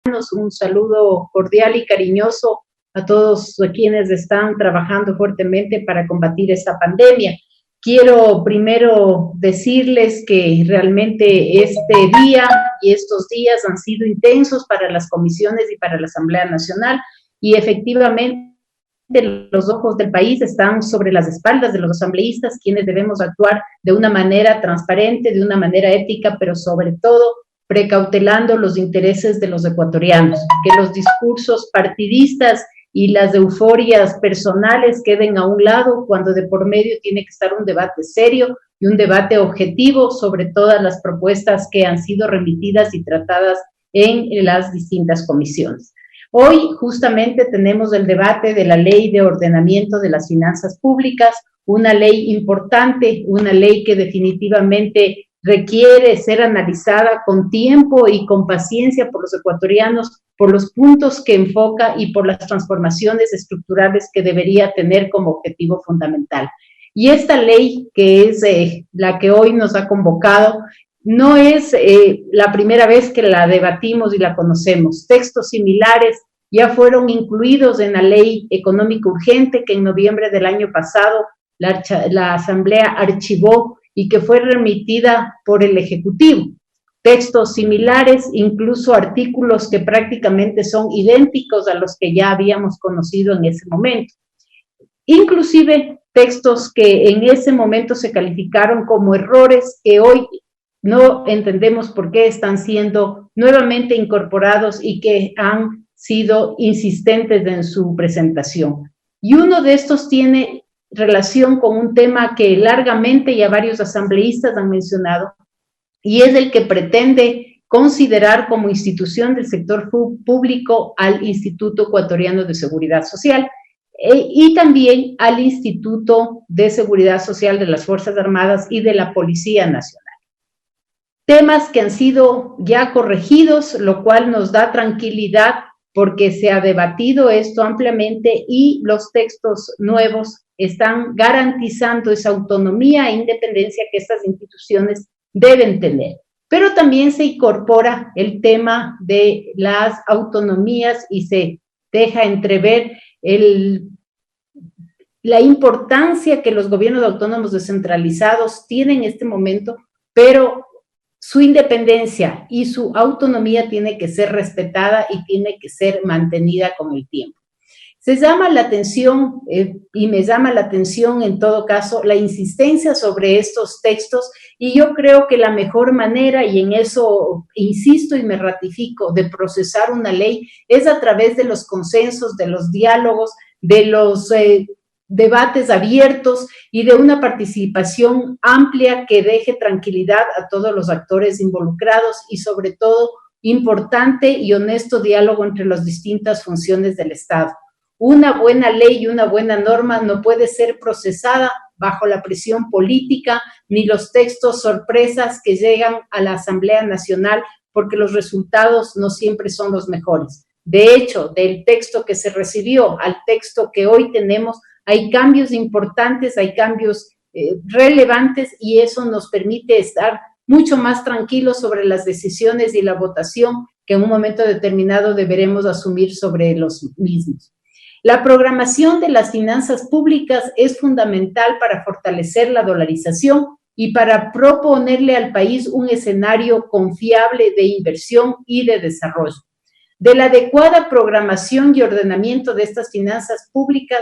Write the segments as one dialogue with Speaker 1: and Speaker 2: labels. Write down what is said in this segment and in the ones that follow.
Speaker 1: Un saludo cordial y cariñoso a todos quienes están trabajando fuertemente para combatir esta pandemia. Quiero primero decirles que realmente este día y estos días han sido intensos para las comisiones y para la Asamblea Nacional, y efectivamente los ojos del país están sobre las espaldas de los asambleístas, quienes debemos actuar de una manera transparente, de una manera ética, pero sobre todo precautelando los intereses de los ecuatorianos, que los discursos partidistas y las euforias personales queden a un lado, cuando de por medio tiene que estar un debate serio y un debate objetivo sobre todas las propuestas que han sido remitidas y tratadas en las distintas comisiones. Hoy justamente tenemos el debate de la Ley de Ordenamiento de las Finanzas Públicas, una ley importante, una ley que definitivamente requiere ser analizada con tiempo y con paciencia por los ecuatorianos, por los puntos que enfoca y por las transformaciones estructurales que debería tener como objetivo fundamental. Y esta ley, que es la que hoy nos ha convocado, no es la primera vez que la debatimos y la conocemos. Textos similares ya fueron incluidos en la Ley Económica Urgente, que en noviembre del año pasado la Asamblea archivó y que fue remitida por el Ejecutivo. Textos similares, incluso artículos que prácticamente son idénticos a los que ya habíamos conocido en ese momento. Inclusive textos que en ese momento se calificaron como errores, que hoy no entendemos por qué están siendo nuevamente incorporados y que han sido insistentes en su presentación. Y uno de estos tiene relación con un tema que largamente ya varios asambleístas han mencionado, y es el que pretende considerar como institución del sector público al Instituto Ecuatoriano de Seguridad Social y también al Instituto de Seguridad Social de las Fuerzas Armadas y de la Policía Nacional. Temas que han sido ya corregidos, lo cual nos da tranquilidad porque se ha debatido esto ampliamente y los textos nuevos están garantizando esa autonomía e independencia que estas instituciones deben tener. Pero también se incorpora el tema de las autonomías y se deja entrever la importancia que los gobiernos autónomos descentralizados tienen en este momento, pero su independencia y su autonomía tiene que ser respetada y tiene que ser mantenida con el tiempo. Se llama la atención, y me llama la atención en todo caso, la insistencia sobre estos textos, y yo creo que la mejor manera, y en eso insisto y me ratifico, de procesar una ley es a través de los consensos, de los diálogos, de los debates abiertos y de una participación amplia que deje tranquilidad a todos los actores involucrados y sobre todo importante y honesto diálogo entre las distintas funciones del Estado. Una buena ley y una buena norma no puede ser procesada bajo la presión política ni los textos sorpresas que llegan a la Asamblea Nacional, porque los resultados no siempre son los mejores. De hecho, del texto que se recibió al texto que hoy tenemos, hay cambios importantes, hay cambios relevantes, y eso nos permite estar mucho más tranquilos sobre las decisiones y la votación que en un momento determinado deberemos asumir sobre los mismos. La programación de las finanzas públicas es fundamental para fortalecer la dolarización y para proponerle al país un escenario confiable de inversión y de desarrollo. De la adecuada programación y ordenamiento de estas finanzas públicas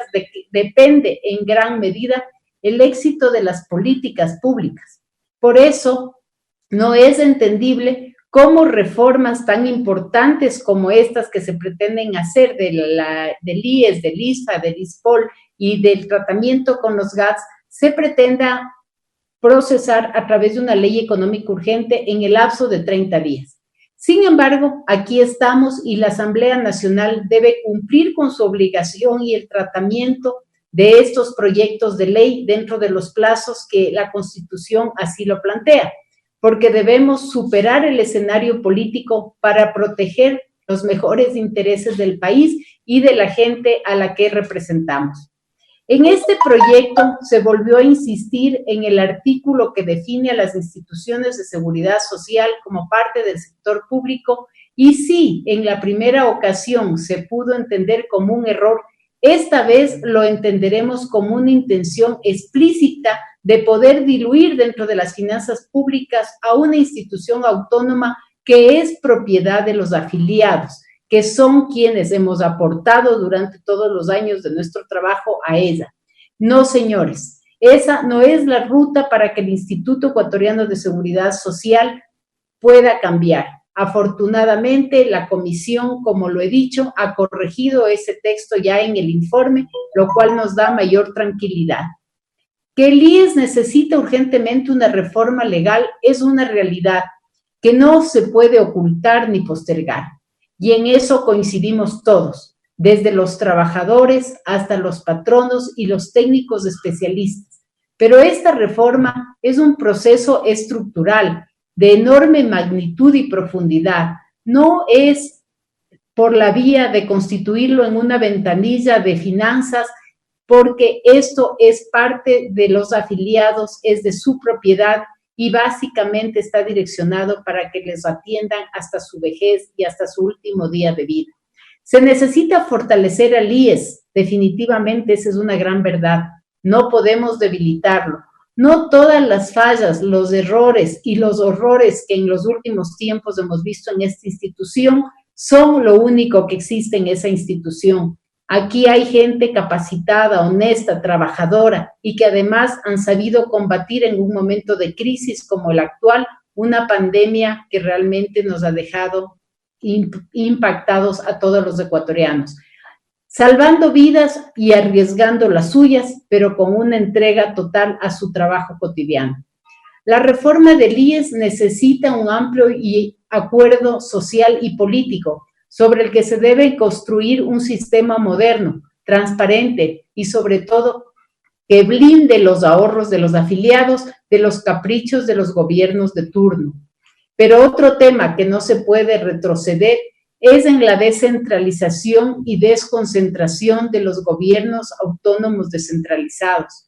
Speaker 1: depende en gran medida el éxito de las políticas públicas. Por eso, no es entendible cómo reformas tan importantes como estas que se pretenden hacer del IES, del ISFA, del ISPOL y del tratamiento con los GATS se pretenda procesar a través de una ley económica urgente en el lapso de 30 días. Sin embargo, aquí estamos y la Asamblea Nacional debe cumplir con su obligación y el tratamiento de estos proyectos de ley dentro de los plazos que la Constitución así lo plantea, porque debemos superar el escenario político para proteger los mejores intereses del país y de la gente a la que representamos. En este proyecto se volvió a insistir en el artículo que define a las instituciones de seguridad social como parte del sector público Y si en la primera ocasión se pudo entender como un error, esta vez lo entenderemos como una intención explícita de poder diluir dentro de las finanzas públicas a una institución autónoma que es propiedad de los afiliados, que son quienes hemos aportado durante todos los años de nuestro trabajo a ella. No, señores, esa no es la ruta para que el Instituto Ecuatoriano de Seguridad Social pueda cambiar. Afortunadamente, la comisión, como lo he dicho, ha corregido ese texto ya en el informe, lo cual nos da mayor tranquilidad. Que el IES necesita urgentemente una reforma legal es una realidad que no se puede ocultar ni postergar. Y en eso coincidimos todos, desde los trabajadores hasta los patronos y los técnicos especialistas. Pero esta reforma es un proceso estructural de enorme magnitud y profundidad. No es por la vía de constituirlo en una ventanilla de finanzas, porque esto es parte de los afiliados, es de su propiedad y básicamente está direccionado para que les atiendan hasta su vejez y hasta su último día de vida. Se necesita fortalecer al IES, definitivamente esa es una gran verdad. No podemos debilitarlo. No todas las fallas, los errores y los horrores que en los últimos tiempos hemos visto en esta institución son lo único que existe en esa institución. Aquí hay gente capacitada, honesta, trabajadora y que además han sabido combatir en un momento de crisis como el actual, una pandemia que realmente nos ha dejado impactados a todos los ecuatorianos, salvando vidas y arriesgando las suyas, pero con una entrega total a su trabajo cotidiano. La reforma del IES necesita un amplio acuerdo social y político sobre el que se debe construir un sistema moderno, transparente y sobre todo que blinde los ahorros de los afiliados de los caprichos de los gobiernos de turno. Pero otro tema que no se puede retroceder es en la descentralización y desconcentración de los gobiernos autónomos descentralizados.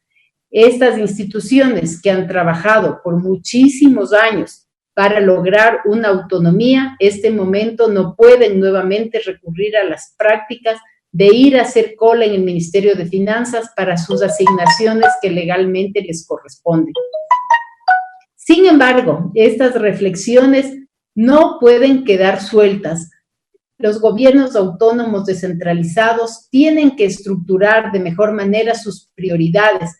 Speaker 1: Estas instituciones que han trabajado por muchísimos años para lograr una autonomía, este momento no pueden nuevamente recurrir a las prácticas de ir a hacer cola en el Ministerio de Finanzas para sus asignaciones que legalmente les corresponden. Sin embargo, estas reflexiones no pueden quedar sueltas. Los gobiernos autónomos descentralizados tienen que estructurar de mejor manera sus prioridades,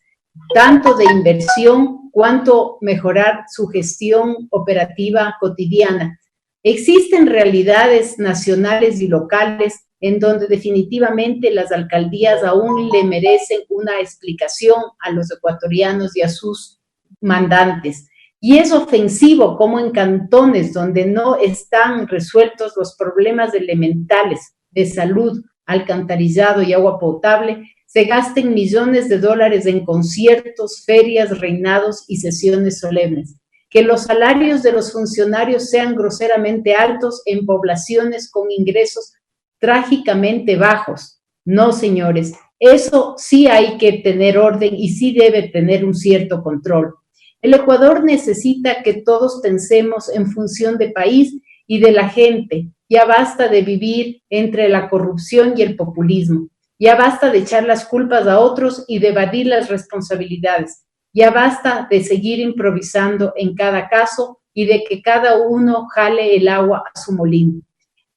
Speaker 1: tanto de inversión cuanto mejorar su gestión operativa cotidiana. Existen realidades nacionales y locales en donde definitivamente las alcaldías aún le merecen una explicación a los ecuatorianos y a sus mandantes. Y es ofensivo como en cantones donde no están resueltos los problemas elementales de salud, alcantarillado y agua potable, se gasten millones de dólares en conciertos, ferias, reinados y sesiones solemnes. Que los salarios de los funcionarios sean groseramente altos en poblaciones con ingresos trágicamente bajos. No, señores, eso sí hay que tener orden y sí debe tener un cierto control. El Ecuador necesita que todos pensemos en función de país y de la gente. Ya basta de vivir entre la corrupción y el populismo. Ya basta de echar las culpas a otros y de evadir las responsabilidades. Ya basta de seguir improvisando en cada caso y de que cada uno jale el agua a su molino.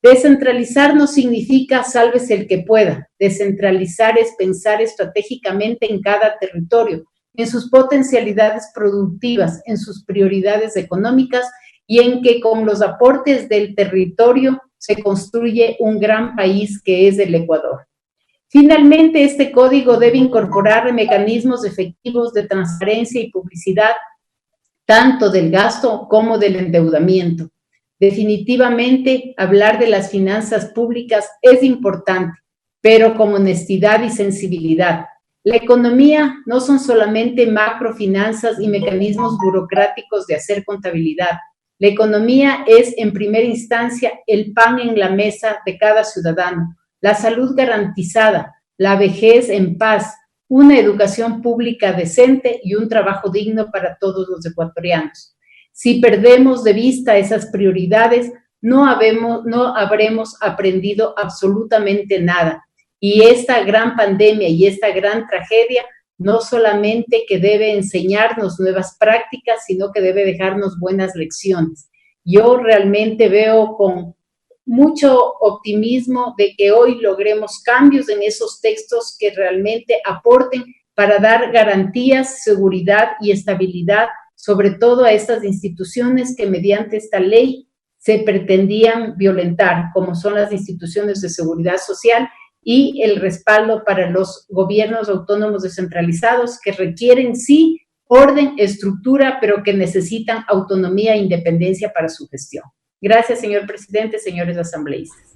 Speaker 1: Descentralizar no significa sálvese el que pueda. Descentralizar es pensar estratégicamente en cada territorio, en sus potencialidades productivas, en sus prioridades económicas y en que con los aportes del territorio se construye un gran país que es el Ecuador. Finalmente, este código debe incorporar mecanismos efectivos de transparencia y publicidad, tanto del gasto como del endeudamiento. Definitivamente, hablar de las finanzas públicas es importante, pero con honestidad y sensibilidad. La economía no son solamente macrofinanzas y mecanismos burocráticos de hacer contabilidad. La economía es, en primera instancia, el pan en la mesa de cada ciudadano, la salud garantizada, la vejez en paz, una educación pública decente y un trabajo digno para todos los ecuatorianos. Si perdemos de vista esas prioridades, no habremos aprendido absolutamente nada. Y esta gran pandemia y esta gran tragedia no solamente que debe enseñarnos nuevas prácticas, sino que debe dejarnos buenas lecciones. Yo realmente veo con mucho optimismo de que hoy logremos cambios en esos textos que realmente aporten para dar garantías, seguridad y estabilidad, sobre todo a estas instituciones que mediante esta ley se pretendían violentar, como son las instituciones de seguridad social y el respaldo para los gobiernos autónomos descentralizados que requieren, sí, orden, estructura, pero que necesitan autonomía e independencia para su gestión. Gracias, señor presidente, señores asambleístas.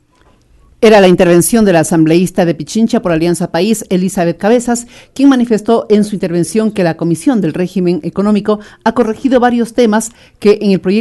Speaker 2: Era la intervención de la asambleísta de Pichincha por Alianza País, Elizabeth Cabezas, quien manifestó en su intervención que la Comisión del Régimen Económico ha corregido varios temas que en el proyecto